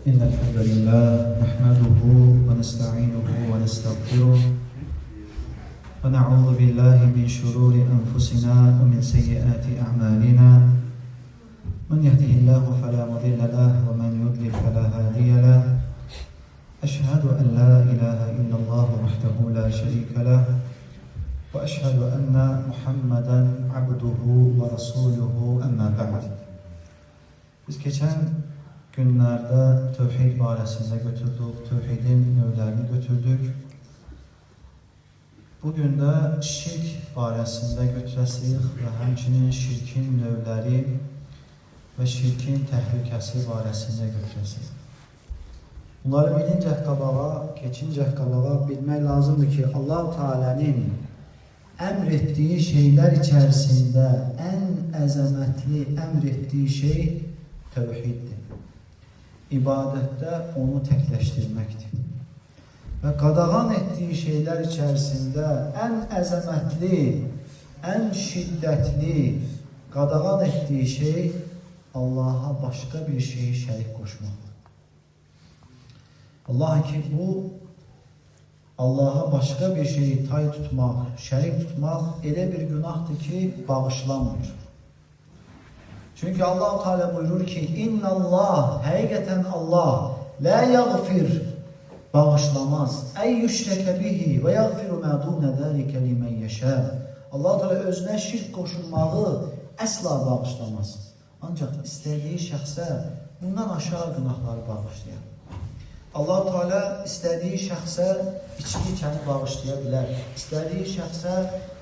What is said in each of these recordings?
إن الحمد لله نحمده ونستعينه ونستغفره ونعوذ بالله من شرور أنفسنا ومن سيئات أعمالنا من يهده الله فلا مضل له ومن يضلل فلا هادي له أشهد أن لا إله إلا الله وحده لا شريك له وأشهد أن محمدا عبده ورسوله أما بعد. Biz geçen günlerde tevhid barəsində götürdük, tevhidin növlərini götürdük. Bugün də şirk barəsində götürəsiq və həmçinin şirkin növləri və şirkin təhlükəsi barəsində götürəsiq. Bunları bilincək qabağa, keçincək qabağa bilmək lazımdır ki, Allah-u Teala'nın əmr etdiyi şeylər içərisində ən əzəmətli əmr etdiyi şey tevhiddir. İbadətdə onu təkləşdirməkdir. Və qadağan etdiyi şeylər içərisində ən əzəmətli, ən şiddətli qadağan etdiyi şey Allaha başqa bir şeyi şərik qoşmaqdır. Allah ki, bu Allaha başqa bir şeyi tay tutmaq, şərik tutmaq elə bir günahdır ki, bağışlanmır. Çünki Allah-u Teala buyurur ki, İnna Allah, həqiqətən Allah, la yağfir, bağışlamaz. Ey yüşrəkə bihi və yağfiru mə dunə dəlikə limən yeşə. Allah-u Teala özünə şirk qoşulmağı əsla bağışlamaz. Ancaq istədiyi şəxsə bundan aşağı günahları bağışlayar. Allah-u Teala istədiyi şəxsə içki içəni bağışlaya bilər. İstədiyi şəxsə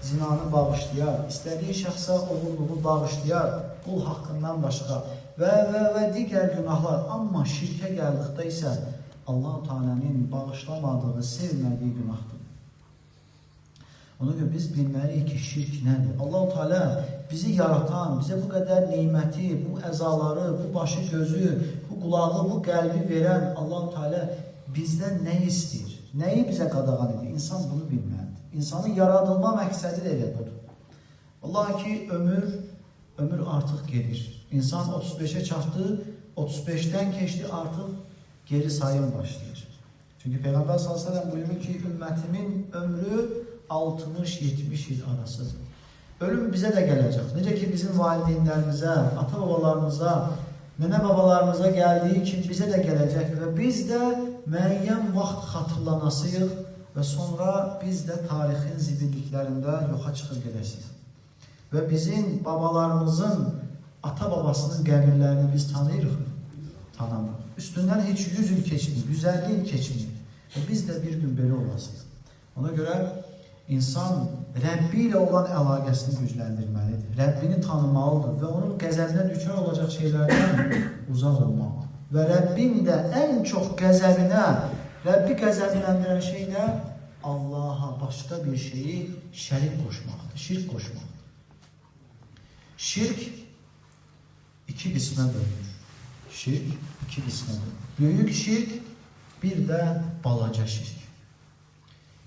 zinanı bağışlayar. İstədiyi şəxsə oğulluğu bağışlayar. Qul haqqından başqa və digər günahlar. Amma şirkə gəldikdə isə Allah-u Teala'nın bağışlamadığı, sevmədiyi günahdır. Ona görə biz bilməliyik ki, şirk nədir? Allah-u Teala bizi yaratan, bizə bu qədər neyməti, bu əzaları, bu başı, gözü, bu qulağı, bu qəlbi verən Allah-u Teala bizdən nə istəyir? Nəyi bizə qadağan edir? İnsan bunu bilməlidir. İnsanın yaradılma məqsədi də elə budur. Allah ki, ömür artıq gedir. İnsan 35'e çatdı, 35'ten keçdi, artıq geri sayım başlayır. Çünki Peyğəmbər s.ə.v buyurur ki, ümmətimin ömrü 60-70 il arasıdır. Ölüm bizə də gələcək. Necə ki, bizim valideynlərimizə, ata-babalarımıza, nənə-babalarımıza gəldiyi kimi bizə də gələcək və biz də müəyyən vaxt xatırlanasıyıq və sonra biz də tarixin zibilliklərində yoxa çıxıb gedəsirik. Və bizim babalarımızın, ata-babasının qəbirlərini biz tanıyırıq mı? Tanımırıq. Üstündən heç 100 il keçmir, 150 il keçmir. Və biz də bir gün belə olasıyıq. Ona görə İnsan Rəbbi ilə olan əlaqəsini gücləndirməlidir. Rəbbini tanımalıdır və onun qəzəbinə düşər olacaq şeylərdən uzaq olmalıdır. Və Rəbbin də ən çox qəzəbinə, Rəbbi qəzəbləndirən şey də Allaha başqa bir şeyi şərik qoşmaqdır, şirk qoşmaqdır. Şirk iki qismə bölünür. Şirk iki qismə bölünür. Böyük şirk, bir də balaca şirk.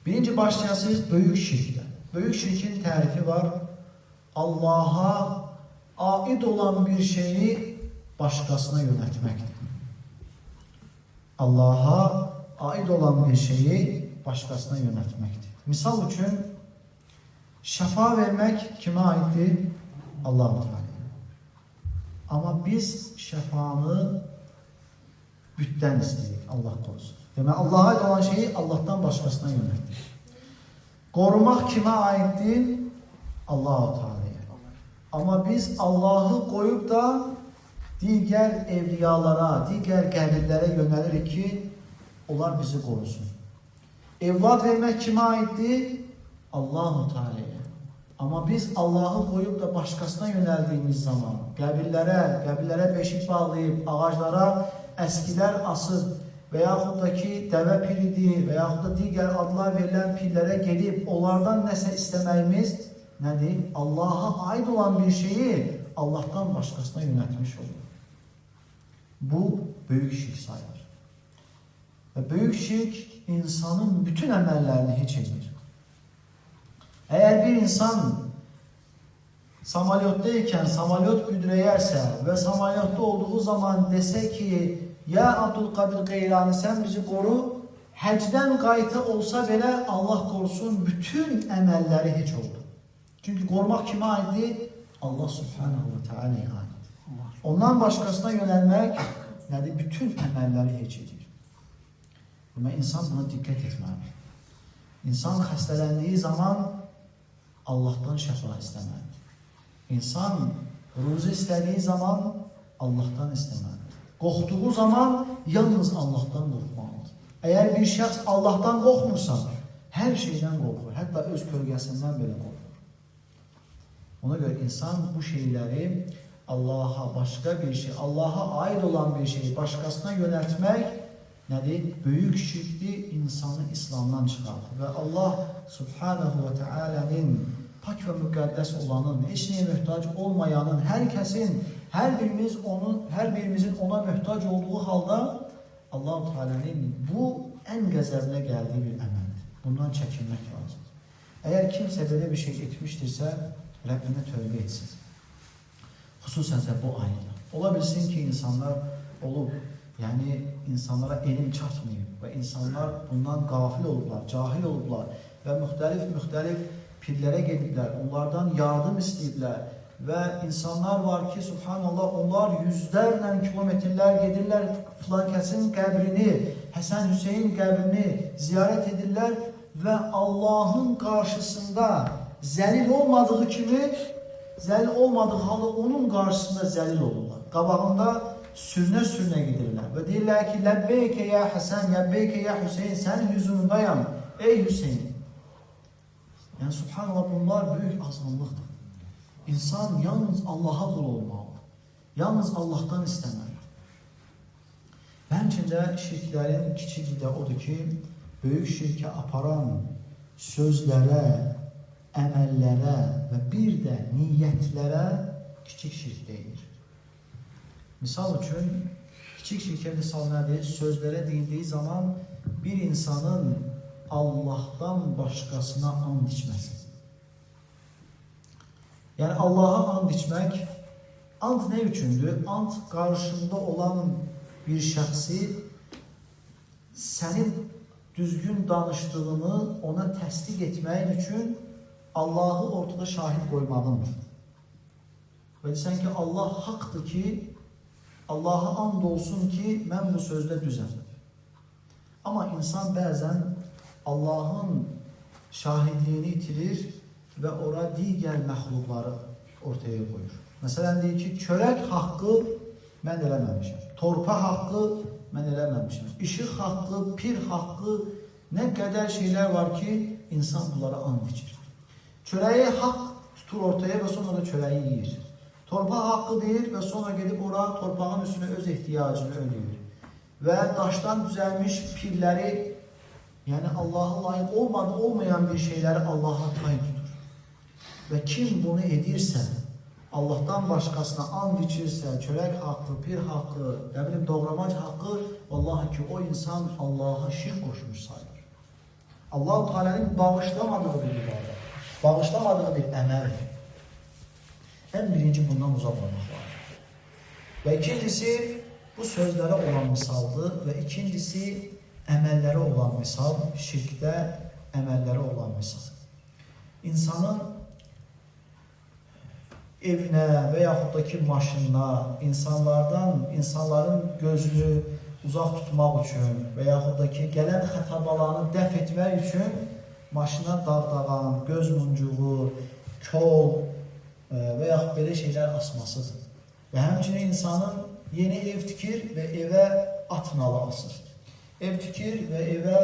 Birinci başlayasınız böyük şirkdən. Böyük şirkin tərifi var. Allaha aid olan bir şeyi başqasına yönəltməkdir. Allaha aid olan bir şeyi başqasına yönəltməkdir. Misal üçün, şəfa vermək kimə aiddir? Allah-u Teala. Amma biz şəfanı bütdən istəyirik, Allah qorusun. Demək, Allaha aid olan şeyi Allahdan başqasına yönəltdir. Qorumaq kimə aiddir? Allah-u Teala'ya. Amma biz Allahı qoyub da digər evliyalara, digər qəbirlərə yönəlirik ki, onlar bizi qorusun. Evlad vermək kimə aiddir? Allah-u Teala'ya. Amma biz Allahı qoyub da başqasına yönəldiyimiz zaman qəbirlərə beşik bağlayıb, ağaclara əskilər asıb və yaxud da ki, dəvə piridir və yaxud da digər adlar verilən pirlərə gedib, onlardan nəsə istəməyimiz nədir? Allaha aid olan bir şeyi Allahdan başqasına yönətmiş olur. Bu, böyük şirk sayılır. Və böyük şirk insanın bütün əməllərini heç edir. Əgər bir insan samalyotdayken samalyot büdrəyərsə və samalyotda olduğu zaman desə ki, ya Abdülkadir Geylani sən bizi qoru, həcdən qayıta olsa belə Allah qorusun bütün əməlləri heç oldu. Çünki qorumaq kimə aiddir? Allah subhanahu wa ta'ala'ya aiddir. Ondan başqasına yönəlmək nədir? Bütün əməlləri heç edir. Amma insan buna diqqət etməlidir. İnsan xəstələndiyi zaman Allahdan şəfa istəməlidir. İnsan ruzi istədiyi zaman Allahdan istəməlidir. Qorxduğu zaman yalnız Allahdan qorxmalıdır. Əgər bir şəxs Allahdan qorxmursa, hər şeydən qorxur. Hətta öz kölgəsindən belə qorxur. Ona görə insan bu şeyləri Allaha başqa bir şey, Allaha aid olan bir şeyi başqasına yönəltmək nədir? Böyük şirkdir, insanı İslamdan çıxardır. Və Allah subhanahu wa ta'ala'nın pak və müqəddəs olanın, heç nəyə möhtac olmayanın, hər kəsin, hər birimizin ona möhtac olduğu halda Allah-u Teala'nın bu ən qəzəbinə gəldiyi bir əməldir. Bundan çəkinmək lazımdır. Əgər kimsə belə bir şey etmişdirsə, Rəbbinə tövbə etsin. Xüsusən də bu ayda. Ola bilsin ki, insanlar olub, yəni insanlara elm çatmayıb və insanlar bundan qafil olublar, cahil olublar və müxtəlif pirlərə gediblər, onlardan yardım istəyiblər və insanlar var ki, subhanallah, onlar yüzlərlə kilometrlər gedirlər, filan kəsin qəbrini, Həsən Hüseyin qəbrini ziyarət edirlər və Allahın qarşısında zəlil olmadığı kimi, zəlil olmadığı halda onun qarşısında zəlil olurlar. Qabağında sürünə gedirlər və deyirlər ki, ləbbeykə ya Həsən, ləbbeykə ya Hüseyin, sənin hüzurundayam, ey Hüseyin. Yəni, subhanallah, bunlar böyük azınlıqdır. İnsan yalnız Allaha qul olmalıdır. Yalnız Allahdan istəməlidir. Və həmçində şirklərin kiçiyi də odur ki, böyük şirkə aparan sözlərə, əməllərə və bir də niyyətlərə kiçik şirk deyilir. Misal üçün, kiçik şirkə misal nədir? Sözlərə deyildiyi zaman bir insanın Allahdan başqasına and içməsi. Yəni, Allaha and içmək, and nə üçündür? And qarşında olan bir şəxsi sənin düzgün danışdığını ona təsdiq etmək üçün Allahı ortada şahid qoymağındır. Və desən ki, Allah haqdır ki, Allaha and olsun ki, mən bu sözdə düzəm. Amma insan bəzən Allahın şahidliyini itirir və ora digər məxluqları ortaya qoyur. Məsələn, deyir ki, çörək haqqı mən eləməmişəm, torpa haqqı mən eləməmişəm, işıq haqqı, pir haqqı, nə qədər şeylər var ki, insan bunlara and içir. Çörəyi haqq tutur ortaya və sonra da çörəyi yiyir. Torpa haqqı deyir və sonra gedib ora torpağın üstünə öz ehtiyacını ödəyir. Və daşdan düzəlmiş pirləri, yəni Allaha layiq olmayan bir şeyləri Allaha tay tutur. Və kim bunu edirsə, Allahdan başqasına and içirsə, çörək haqqı, pir haqqı, doğramac haqqı, vallahi ki, o insan Allaha şirk qoşmuş sayılır. Allah-u Teala'nın bağışlamadığı bir ibadət, bağışlamadığı bir əməldir. Ən birinci bundan uzaq olmaq lazımdır. Və ikincisi, bu sözlərə olan misaldır və ikincisi, əməllərə olan misal, şirkdə əməllərə olan misal. İnsanın evinə və yaxud da ki, maşınına, insanların gözünü uzaq tutmaq üçün və yaxud da ki, gələn xətabalarını dəf etmək üçün maşına dağdağan, göz muncuğu, kol və yaxud belə şeylər asmasıdır. Və həmçinin insanın yeni ev tikir və evə at nalı asır. Ev tikir və evə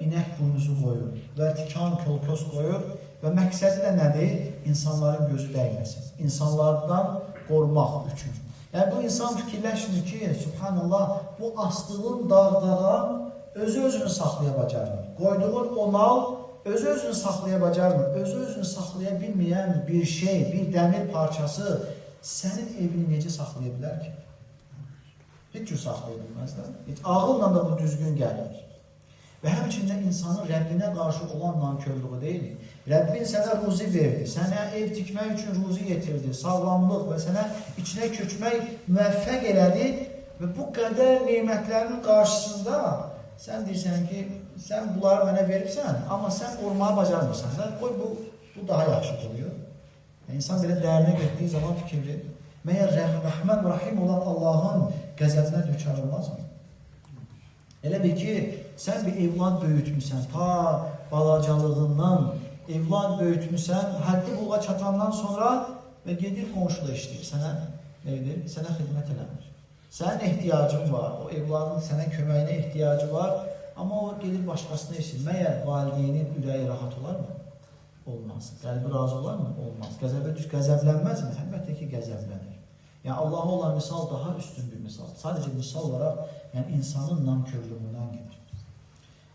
inək burnuzu qoyur və tikan, kolkos qoyur və məqsədi də nədir? İnsanların gözü dəyməsin. İnsanlardan qorumaq üçün. Yəni, bu insan fikirləşmir ki, subhanallah, bu astığın dağdağan özü-özünü saxlaya bacarmır. Qoyduğun o nal özü-özünü saxlaya bacarmır. Özü-özünü saxlaya bilməyən bir şey, bir dəmir parçası sənin evini necə saxlaya bilər ki? Heç cür saxlaya bilməzlər. Heç ağılla da bu düzgün gəlir. Və həmçində insanın Rəbbinə qarşı olan nankörlüğü deyil. Rəbbin sənə ruzi verdi, sənə ev tikmək üçün ruzi yetirdi, sağlamlıq və sənə içinə köçmək müvəffəq elədi Və bu qədər nemətlərin qarşısında sən deyirsən ki, sən bunları mənə veribsən, amma sən qorumağı bacarmırsan. Sən qoy bu daha yaxşı oluyor. İnsan belə dərinə getdiyi zaman fikir verir. Məyər Rəhmən Rahim olan Allahın qəzəbinə düçar olmazmı? Elə bil ki, sən bir evlad böyütmüsən, ta balacalığından evlad böyütmüsən, həddi buluğa çatandan sonra və gedir qonşuda işləyir, sənə xidmət eləmir. Sənin ehtiyacın var, o evladın sənə köməyinə ehtiyacı var, amma o gedir başqasına işləyir. Məyər valideynin ürəyi rahat olarmı? Olmaz. Qəlbi razı olarmı? Olmaz. Qəzəblənməzmi? Əlbəttə ki, qəzəblənir. Yəni, Allaha olan misal daha üstün bir misal. Sadəcə misal olaraq, yəni insanın nankörlüğündən gedir.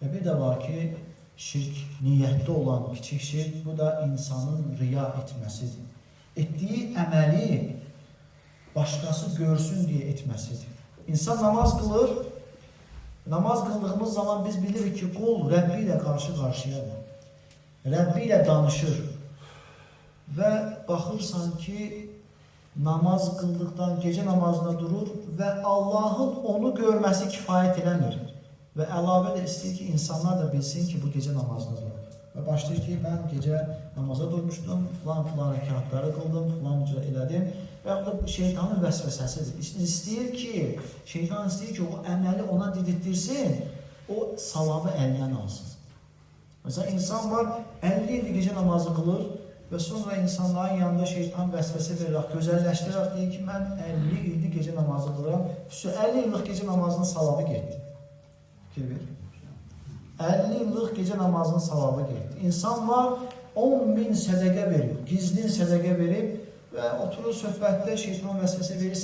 Və bir də var ki, şirk, niyyətdə olan kiçik şirk, bu da insanın riya etməsidir. Etdiyi əməli başqası görsün deyə etməsidir. İnsan namaz qılır, namaz qıldığımız zaman biz bilirik ki, qul Rəbbi ilə qarşı-qarşıyadır. Rəbbi ilə danışır və baxırsan ki, namaz qıldıqdan gecə namazına durur və Allahın onu görməsi kifayət eləmir. Və əlavə də istəyir ki, insanlar da bilsin ki, bu gecə namazını durur. Və başlayır ki, mən gecə namaza durmuşdum, filan rəkatları qıldım, filan elədim. Və yaxud da şeytanın vəsvəsəsidir. İstəyir ki, şeytan istəyir ki, o əməli ona diditdirsin, o savabı əlindən alsın. Məsələn, insan var, 50 ildir gecə namazı qılır və sonra insanların yanında şeytan vəsvəsə verirək, gözəlləşdirərək deyir ki, mən 50 ildir gecə namazı qılıram, 50 illıq gecə namazının savabı getdi. Fikir verir. 50 illıq gecə namazının savabı getdi. İnsan var, 10.000 sədəqə verir, gizlin sədəqə verib və oturur söhbətdə şeytan vəsvəsə verir,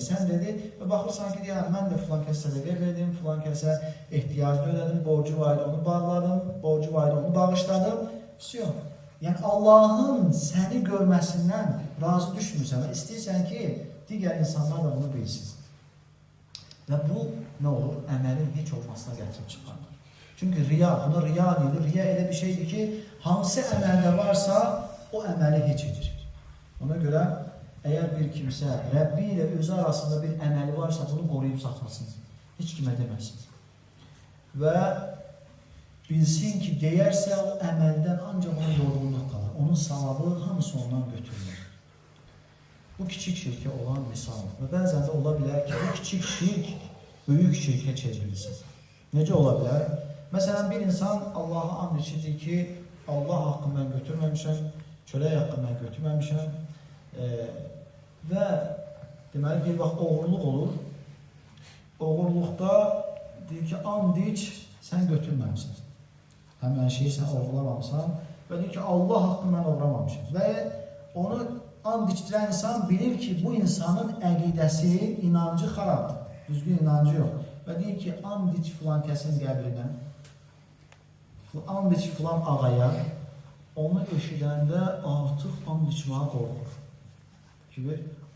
sən dedi və baxırsan ki, mən də filan kəsə sədəqə verdim, filan kəsə ehtiyacını ödədim, borcu var idi, onu bağladım, borcu var idi, onu bağışladım. Yəni, Allahın səni görməsindən razı düşmürsən və istəyirsən ki, digər insanlar da bunu bilsin. Və bu nə olur? Əməlin heç olmasına gətirib çıxardır. Çünki riya, buna riya deyilir. Riya elə bir şeydir ki, hansı əməldə varsa, o əməli heç edir. Ona görə, əgər bir kimsə Rəbbi ilə özü arasında bir əməli varsa, bunu qoruyub saxlasın. Heç kimə deməsin. Və bilsin ki, deyərsə, o əməldən ancaq ona yorğunluq qalır. Onun savabı hamısı ondan götürülür. Bu kiçik şirkə olan misaldır. Və bəzən də ola bilər ki, bu kiçik şirk böyük şirkə çevrilsin. Necə ola bilər? Məsələn, bir insan Allaha and içidir ki, Allah haqqı mən götürməmişəm, çörək haqqı mən götürməmişəm və deməli, bir vaxt oğurluq olur. Oğurluqda deyir ki, and iç, sən götürməmişsən. Həmən şeyi sən oğurlamamışsan və deyir ki, Allah haqqı mən oğurlamamışam. Və onu and içdirən insan bilir ki, bu insanın əqidəsi, inancı xarabdır. Düzgün inancı yox. Və deyir ki, and iç filan kəsin qəbrinə, and iç filan ağaya, onu eşidəndə artıq and içməyə qorxur.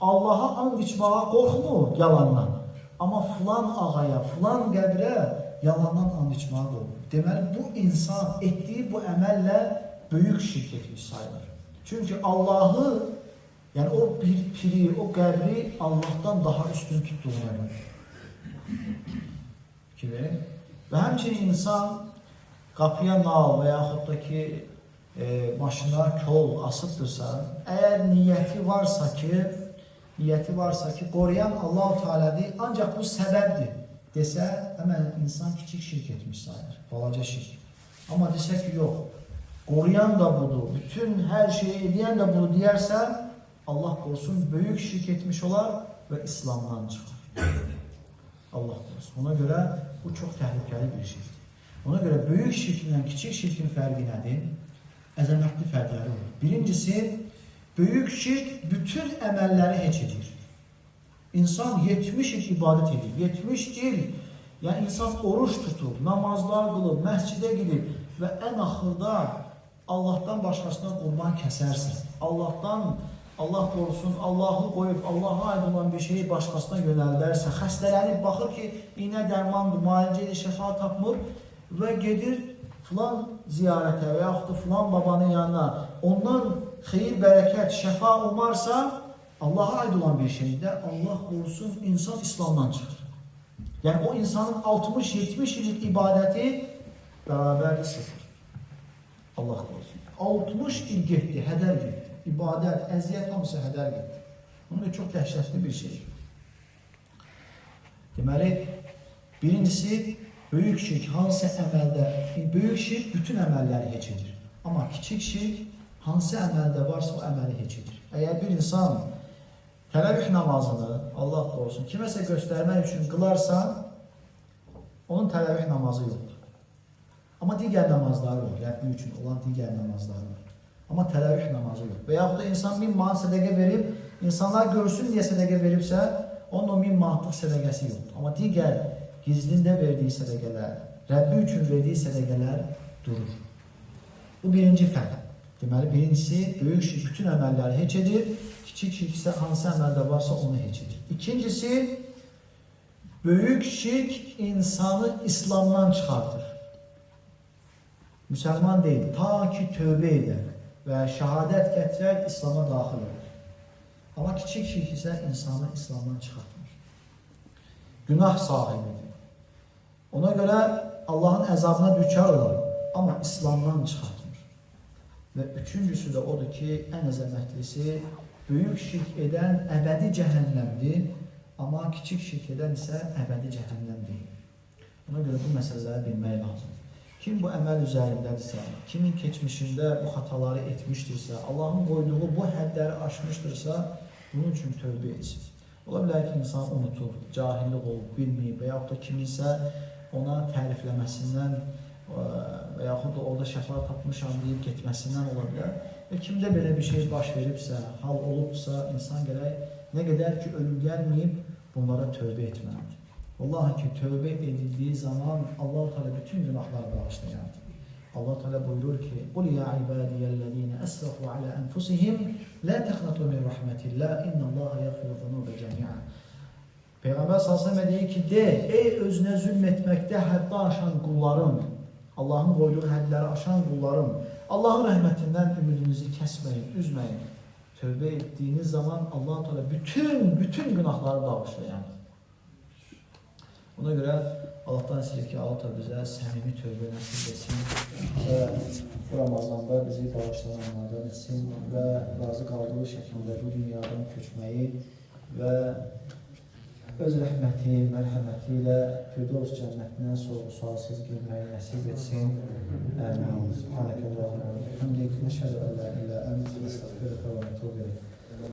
Allaha and içməyə qorxmur yalandan. Amma filan ağaya, filan qəbrə yalandan and içməyə qorxur. Deməli, bu insan etdiyi bu əməllə böyük şirk etmiş sayılır. Çünki Allahı, yəni o bir piri, o qəbri Allahdan daha üstün tutduğuna görə. Və həmçinin insan qapıya nal və yaxud da ki, maşına kol asıbdırsa, əgər niyyəti varsa ki, qoruyan Allah-u Teala'dır, ancaq bu səbəbdir desə, həmən insan kiçik şirk etmiş sayılır, balaca şirk. Amma desə ki, yox, qoruyan da budur, bütün hər şeyi edən də budur deyərsə, Allah qorusun, böyük şirk etmiş olar və İslamdan çıxar. Allah qorusun. Ona görə bu çox təhlükəli bir şirkdir. Ona görə böyük şirklə kiçik şirkin fərqi nədir? Əzəmətli fərqləri olur. Birincisi, böyük şirk bütün əməlləri heç edir. İnsan 70 il ibadət edir, 70 il, yəni insan oruç tutur, namazlar qılır, məscidə gidir və ən axırda Allahdan başqasına qurban kəsərsən. Allah qorusun, Allahı qoyub, Allaha aid olan bir şeyi başqasına yönəldərsə, xəstələnib, baxır ki, iynə dərmandır, müalicə edir, şəfa tapmır və gedir filan ziyarətə və yaxud da filan babanın yanına, ondan xeyir, bərəkət, şəfa umarsa, Allaha aid olan bir şeydə Allah qorusun, insan İslamdan çıxır. Yəni o insanın 60-70 illik ibadəti bərabərdir sıfır. Allah qorusun. 60 il getdi, hədər getdi. İbadət, əziyyət hamısı hədər getdi. Bunun çox dəhşətli bir şeydir. Deməli, birincisi, böyük şirk hansı əməldə, böyük şirk bütün əməlləri heç edir. Amma kiçik şirk hansı əməldə varsa o əməli heç edir. Əgər bir insan təravih namazını, Allah qorusun, kiməsə göstərmək üçün qılarsa, onun təravih namazı yoxdur. Amma digər namazları var, Rəbbi üçün olan digər namazları var. Amma təravih namazı yox. Və yaxud da insan 1000 manat sədəqə verib, insanlar görsün deyə sədəqə veribsə, onun o 1000 manatlıq sədəqəsi yoxdur. Amma digər gizlində verdiyi sədəqələr, Rəbbi üçün verdiyi sədəqələr durur. Bu birinci fərq. Deməli, birincisi, böyük şirk bütün əməlləri heç edir, kiçik şirk isə hansı əməldə varsa onu heç edir. İkincisi, böyük şirk insanı İslamdan çıxardır. Müsəlman deyil, ta ki tövbə edir və şəhadət gətirər, İslama daxil olur. Amma kiçik şirk isə insanı İslamdan çıxartmır. Günah sahibidir. Ona görə Allahın əzabına düçar olur, amma İslamdan çıxartmır. Və üçüncüsü də odur ki, ən əzəmətlisi, böyük şirk edən əbədi cəhənnəmdir, amma kiçik şirk edən isə əbədi cəhənnəm deyil. Ona görə bu məsələləri bilmək lazımdır. Kim bu əməl üzərindədirsə, kimin keçmişində bu xataları etmişdirsə, Allahın qoyduğu bu hədləri aşmışdırsa, bunun üçün tövbə etsin. Ola bilər ki, insan unutur, cahillik olub, bilməyib və yaxud da kiminsə ona tərifləməsindən və yaxud da orada şəfa tapmışam deyib getməsindən ola bilər. Və kimdə belə bir şey baş veribsə, hal olubsa, insan gərək nə qədər ki, ölüm gəlməyib, bunlara tövbə etməlidir. Vallahi ki, tövbə edildiyi zaman Allah-u Teala bütün günahları bağışlayardır. Allah Teala buyurur ki: "Qul ya ibadiyellezine esrafu ala enfusihim la taqnatu min rahmetillah innallaha yaghfiru zunuba cemi'a." Peyğəmbər sallallahu əleyhi deyir ki, de, ey özünə zülm etməkdə həddi aşan qullarım, Allahın qoyduğu hədləri aşan qullarım, Allahın rəhmətindən ümidinizi kəsməyin, üzməyin. Tövbə etdiyiniz zaman Allah Teala bütün günahları bağışlayardır. Ona görə Allahdan istəyir ki, Allah Teala bizə səmimi tövbə nəsib etsin və bu Ramazanda bizi bağışlayanlardan etsin və razı qaldığı şəkildə bu dünyadan köçməyi və öz rəhməti, mərhəməti ilə Firdevs cənnətindən sualsız girməyi nəsib etsin. Əmin. Subhanəkəllahumma və bihamdik, nəşhədu ən la ilahə illə əntə, nəstəğfiruka və nətubu ileyk.